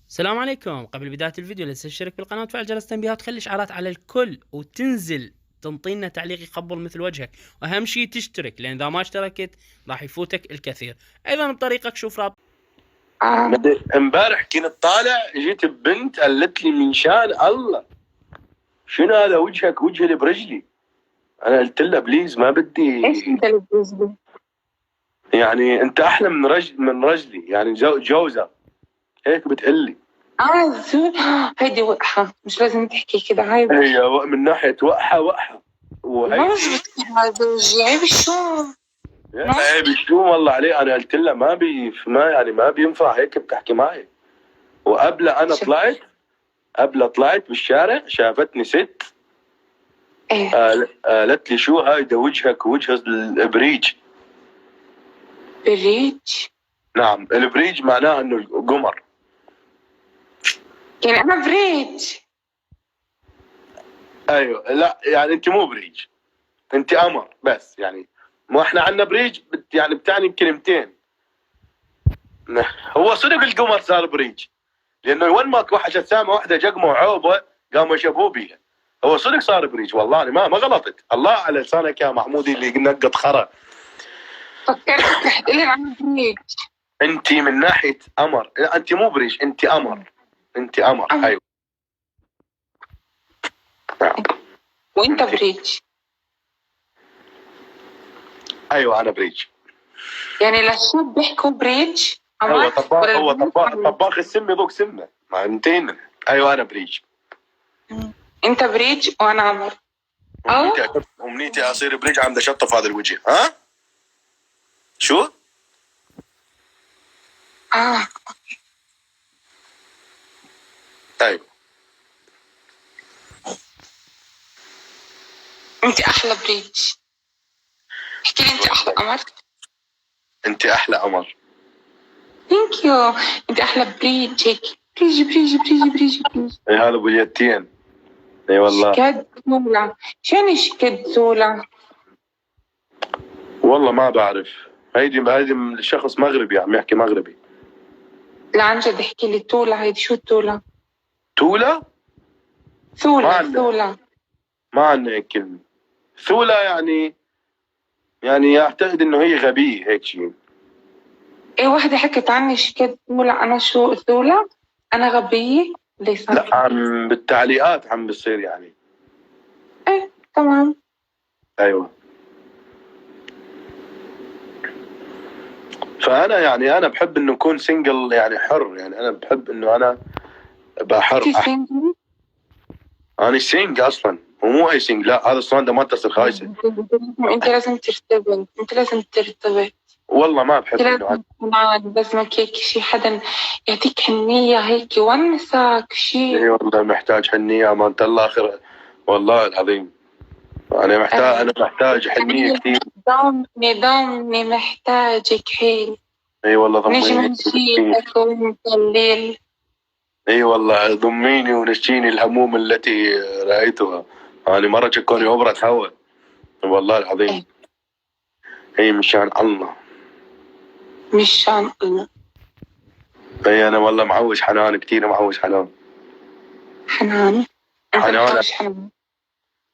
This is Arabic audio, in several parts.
السلام عليكم. قبل بداية الفيديو لا تنسى تشترك بالقناة وتفعل جرس التنبيهات وتخلي إشعارات على الكل وتنزل تنطينا تعليق يقبل مثل وجهك، وأهم شيء تشترك لأن إذا ما اشتركت راح يفوتك الكثير. أيضا بطريقك شوف رابط. امبارح كنت طالع جيت ببنت قالت لي من شان الله شنو هذا وجهك وجه اللي برجلي. انا قلت لها بليز ما بدي. ايش انت اللي برجلي؟ يعني انت احلى من رجلي يعني جوزة هيك بتقلي. زول. هيدي وقحة، مش لازم تحكي كده، عيب. هي من ناحية وقحة ما وهيك بزبط هذا عيب الشوم. عيب شو والله عليه. انا قلت لها ما بينفع هيك بتحكي معي. وقبل انا طلعت بالشارع شافتني ست قالت لي شو هاي ده وجهك وجه الابريج. بريج؟ نعم البريج معناه انه القمر. يعني انا بريج؟ ايوه لا يعني انت مو بريج، انت قمر بس. يعني مو احنا عندنا بريج يعني بتعني بكلمتين. هو صدق القمر صار بريج لانه وين ماكو واحد سامه واحده جقمه وعوبه قاموا يشبهوا بيها. هو صدق صار بريج والله. انا ما غلطت. الله على لسانك يا محمودي اللي نقط خرا. فكرتك رح تقولي انا بريج. انت من ناحيه قمر، انت مو بريج انت قمر. انت قمر ايوه. وانت بريج؟ ايوه انا بريج. يعني للشاب بيحكوا بريج؟ هو طباخ السم يذوق سمه ما انتين. ايوه انا بريج. انت بريج وانا عمر. امنيتي اصير بريج عند شطف هذا الوجه. ها شو؟ ايوه انت احلى بريج. احكي لي انت احلى قمر. انت احلى قمر. ثانك يو. انت احلى بريج. هيك بريج بريج بريج بريج بريج. اي هذا ابو اليتين. اي والله. شكد زولا. شو يعني شكد زولا؟ والله ما بعرف. هيدي شخص مغربي عم يحكي مغربي. لا عن جد احكي لي تولا. هيدي شو التولا؟ تولا؟ ثولة. ما عندنا هيك كلمة. ثولا يعني اعتقد انه هي غبية هيك شيء. ايه واحدة حكت عني شكد ثولة. انا شو ثولة؟ انا غبية؟ ليس. لا عم بالتعليقات عم بصير يعني. ايه تمام. ايوه. فانا يعني انا بحب انه اكون سنجل يعني حر. يعني انا بحب انه انا ابقى حر. انا سينج اصلا ومو اي سينج. لا هذا الصوان ده ما تصير خايسه. انت لازم ترتبط. والله ما بحب انه لازمك هيك شي حدا يعطيك حنية هيك يونسك شي. اي والله محتاج حنيه امانه الله اخر. والله العظيم انا محتاج حنيه كثير. ضمني محتاجك حيل. اي والله ضميني. نجم نشيلك وانت الليل. اي والله ضميني ونشيني الهموم التي رايتها. انا مره شكوني اوبرة هوا والله العظيم. هي مشان الله. مشان الله. اي انا والله معوش حنان كثير. معوش حنان. حنان.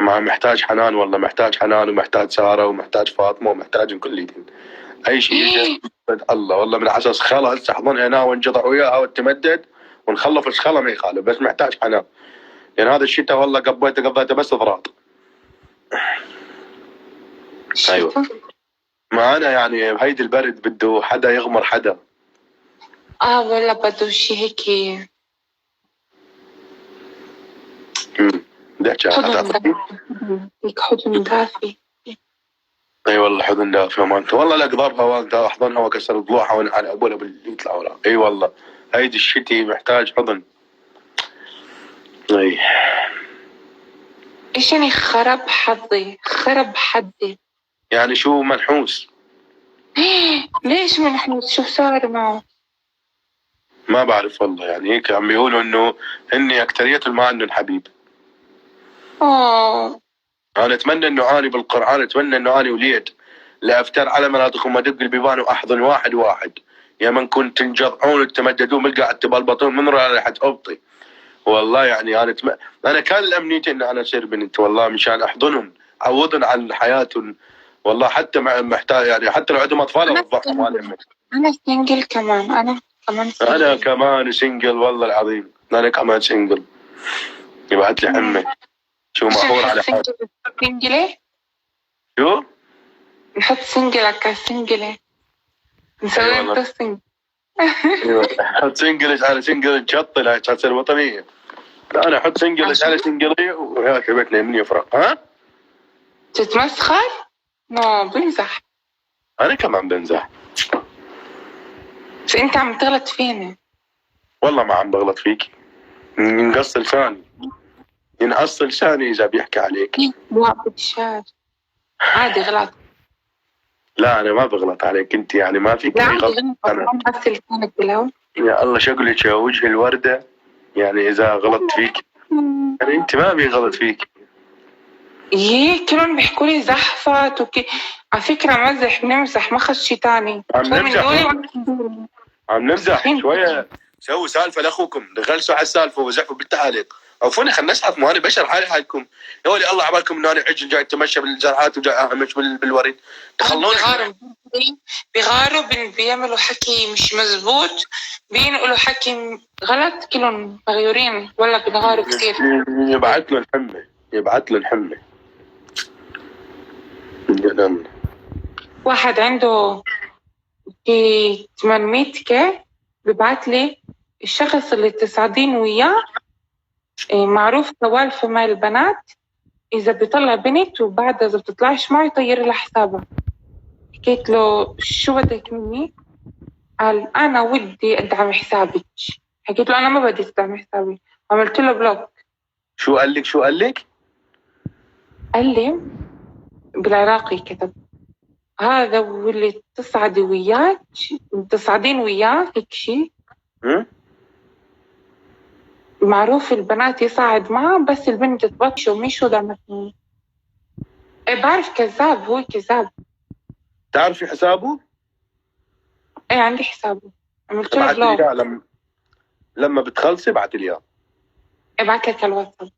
ما محتاج حنان والله. محتاج حنان ومحتاج سارة ومحتاج فاطمة ومحتاج كليتين. اي شيء الله والله من عساس خلا هسه احضن هنا وانجضع وياها وتمدد ونخلف خلا ما يخالف بس محتاج حنان. يعني هذا الشتاء والله قضيته بس ضراط. ايوه. ما انا يعني هيدي البرد بده حدا يغمر حدا. والله بده شي هيك. هيك حضن دافي. اي والله حضن دافي امانته. والله لا ضربها والدها احضنها واكسر ضلوعها على ابوها اللي يطلع وراها. اي والله هيدي الشتي محتاج حضن. اي ايش يعني خرب حظي؟ يعني شو منحوس؟ ليش منحوس؟ شو صار معه؟ ما بعرف والله. يعني هيك عم بيقولوا انه هني اكتريتهم ما عندهم حبيب. انا اتمنى انه اني بالقران اتمنى انه اني وليد لا افتر على مناطقهم ادق البيبان واحضن واحد يا من كنت تنجضعون وتمددون بالقاعد تبلبطون من ريحة أبطي. والله يعني أنا كان الأمنيتي إن أنا أصير بنت والله مشان أحضنهم عوضن عن حياتهم. والله حتى محتاج يعني حتى لو عندهم أطفال أوضحهم. أنا سنجل كمان. أنا كمان سنجل. أنا كمان سنجل والله العظيم. أنا كمان سنجل. يبعت لي حمة شو محور على حالي. سنجلة. شو؟ نحط سنجلة كسنجلة. نسوي انت سنجل. حط سنجلش على سنجل نشطل هاي تصير وطنية. لا أنا أحط سنجلش على سنجلية ويا شبكنا من يفرق. ها؟ تتمسخر؟ نو بمزح. أنا كمان بمزح. بس أنت عم تغلط فيني. والله ما عم بغلط فيك. ينقص لساني. ينقص لساني إذا بيحكي عليك. لا بتشار. عادي غلط. لا أنا ما بغلط عليك أنت يعني ما فيك أي غلط. أنا بس لسانك بالهوا. يا الله شغلك يا وجه الوردة. يعني إذا غلطت فيك يعني أنت ما بي غلط فيك. إيه كلهم بيحكوا لي زحفت وكي. على فكرة مزح بنمزح ما خش شي تاني. عم نمزح شوية. سووا سالفة لأخوكم دخلوا على السالفة وزحفوا بالتعاليق. عفوني خلنا نسحب مو أنا بشر حالي حالكم. يا ولي الله عبالكم إنه أنا عجل جاي أتمشى بالزرعات وجاي أهمش بالوريد. تخلوني بيغاروا بيعملوا حكي مش مزبوط. بينقلوا حكي غلط كلهم مغيورين ولا بيغاروا كثير. يبعت له الحمة. يبعت له الحمة. واحد عنده 800K ببعت لي الشخص اللي تصعدين وياه معروف سوالفه مع البنات. إذا بيطلع بنت وبعدها إذا بتطلعش معه يطير لها حسابها. حكيت له شو بدك مني؟ قال أنا ودي أدعم حسابك. حكيت له أنا ما بدي أدعم حسابي. عملت له بلوك. شو قال لك؟ شو قال لك؟ قال لي بالعراقي كتب هذا واللي تصعدي وياك تصعدين وياه هيك شيء. معروف البنات يصعد معه بس البنت تبطش ومش دعمتني. بعرف كذاب. هو كذاب. تعرفي حسابه؟ ايه عندي حسابه. عملت له بلوك. لما بتخلصي ابعتي لي اياه. ابعت لك الواتساب.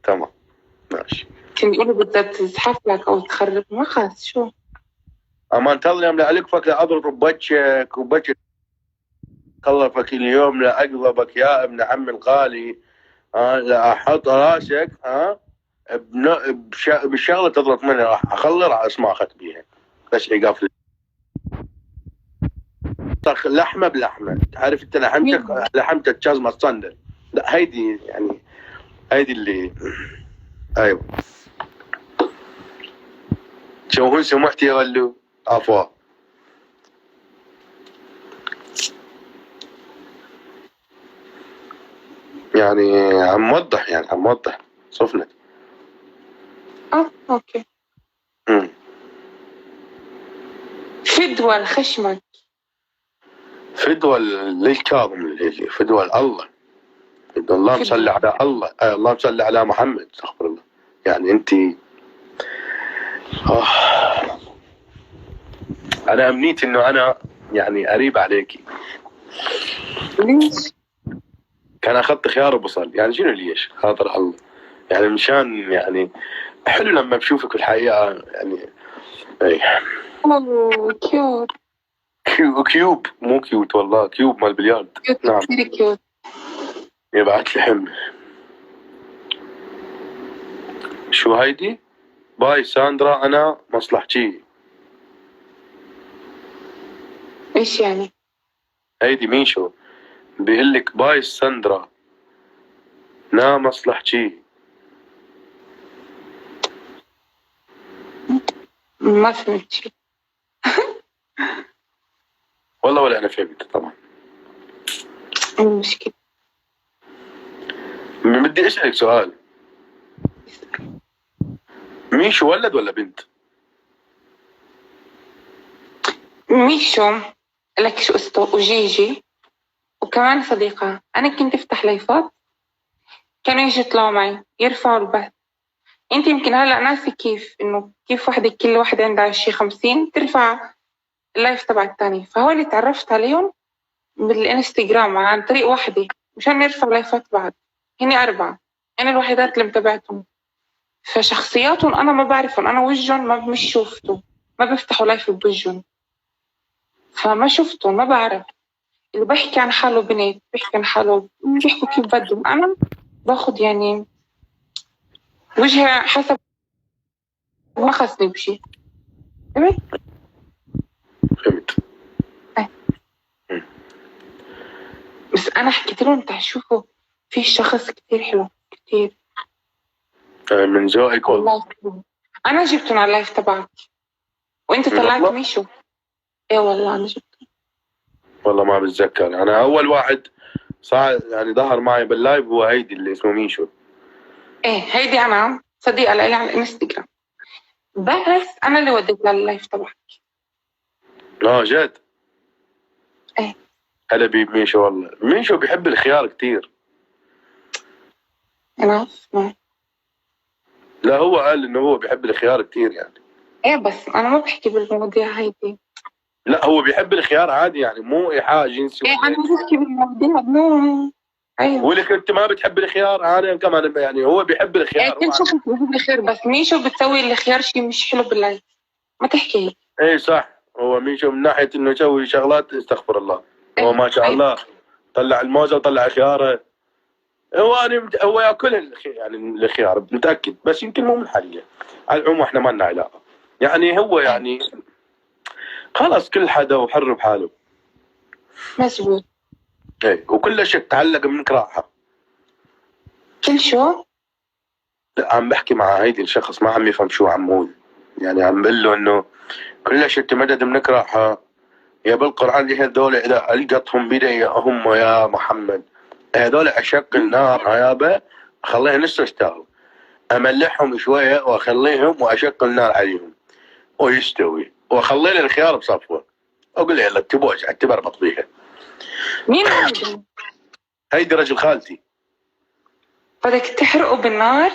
تمام ماشي. كان يقولوا بدها تزحف لك او تخرب ما خلص شو. اما انتظري املا لك فك لاضرب بوجهك خلفك اليوم لاقلبك يا ابن عم الغالي. لا احط راسك بالشغله تضرب مني راح اخلر على اسماء اخذت بيها بس عقاف لحمه بلحمه. تعرف انت لحمتك جزمه الصندل. لا هيدي يعني هيدي اللي ايوه. شو هون سمحتي يا ولو عفوا. يعني عم موضح صفنا. اوكي. فدوى خشمك. فدوى ليش كاظم فدوى الله. اللهم صل على الله. اللهم صل على محمد. استغفر الله. يعني انت انا امنيت انه انا يعني قريب عليكي. ليش؟ كان اخذت خيار وبصل يعني شنو ليش خاطر الله يعني مشان يعني حلو لما بشوفك الحقيقه يعني اي. كيوت. كيوب مو كيوت والله كيوب مال بليارد. نعم كثير كيوت. يبعت لي حمل. شو هيدي؟ باي ساندرا انا مصلحتي. ايش يعني؟ هيدي ميشو بيقول لك باي ساندرا نا مصلحتي. ما فهمت شيء. والله ولا انا فهمت طبعا. مشكلة. بدي اسالك سؤال. ميشو ولد ولا بنت؟ ميشو لك شو اسمه وجيجي وكمان صديقة. أنا كنت أفتح لايفات كانوا يجي يطلعوا معي يرفعوا البث. أنت يمكن هلأ ناسي كيف إنه كيف كل واحدة عندها شي 50 ترفع اللايف تبع التاني، فهول تعرفت عليهم بالانستغرام عن طريق واحدة مشان نرفع لايفات بعض. هني 4 أنا الوحيدات اللي متابعتهم، فشخصياتهم أنا ما بعرفهم، أنا وجههم ما مش شوفتهم، ما بفتحوا لايف بوجههم، فما شفتهم ما بعرف. اللي بحكي عن حاله بنت بيحكي عن حاله بيحكوا كيف بدهم، أنا باخد يعني وجهي حسب ما خصني بشي. فهمت؟ فهمت. بس أنا حكيت لهم تعال شوفوا في شخص كتير حلو كتير من ذوقك والله. والله. أنا جبتهم على اللايف تبعك وأنت طلعت والله؟ ميشو. إيه والله أنا جبت. والله ما بتذكر. انا اول واحد صار يعني ظهر معي باللايف هو هيدي اللي اسمه ميشو. إيه هيدي أنا صديقة لي على الانستغرام، بس أنا اللي وديت لللايف تبعك. جد؟ إيه. هلا بميشو. والله ميشو بيحب الخيار كتير. أنا اسمه. لا هو قال انه هو بيحب الخيار كتير يعني. إيه بس أنا ما بحكي بالمواضيع هيدي. لا هو بيحب الخيار عادي يعني، مو ايحاء جنسي. إيه أنا بحكي بالمواضيع مو. أيوة. ولك انت ما بتحب الخيار، انا كمان يعني هو بيحب إيه الخيار. كل شخص بيحب الخير، بس ميشو بتسوي الخيار شيء مش حلو باللايف، ما تحكي هيك. اي صح، هو ميشو من ناحيه انه يسوي شغلات استغفر الله. هو ما شاء الله طلع الموزه وطلع خياره. هو ياكل يعني الخيار متاكد، بس يمكن مو من حقه. على العموم احنا ما لنا علاقه يعني. هو يعني خلاص كل حدا وحر بحاله. مزبوط. اي وكل شيء تعلق منك راحه. كل شو؟ لا عم بحكي مع هيدي الشخص ما عم يفهم شو عم بقول. يعني عم بقول له انه كل شيء تمدد منك راحه. يا بالقرآن ليه هذول إذا ألقتهم بديهم يا محمد، هذول أشق النار يابا. أخليها نص يستوي، أملحهم شوية وأخليهم وأشق النار عليهم ويستوي، وأخلي لي الخيار بصفوة. أقول يلا تبوش أعتبر بيها. مين هيدا؟ هيدي رجل خالتي. بدك تحرقه بالنار؟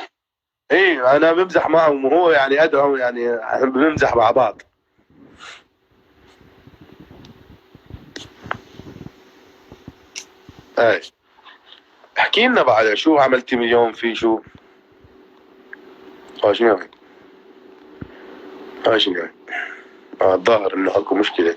إيه أنا بمزح معهم وهو يعني أدعو يعني بنمزح مع بعض. اي احكي لنا بعد شو عملتي من اليوم في شو؟ شنو يعني؟ شنو يعني؟ الظاهر انه اكو مشكلة.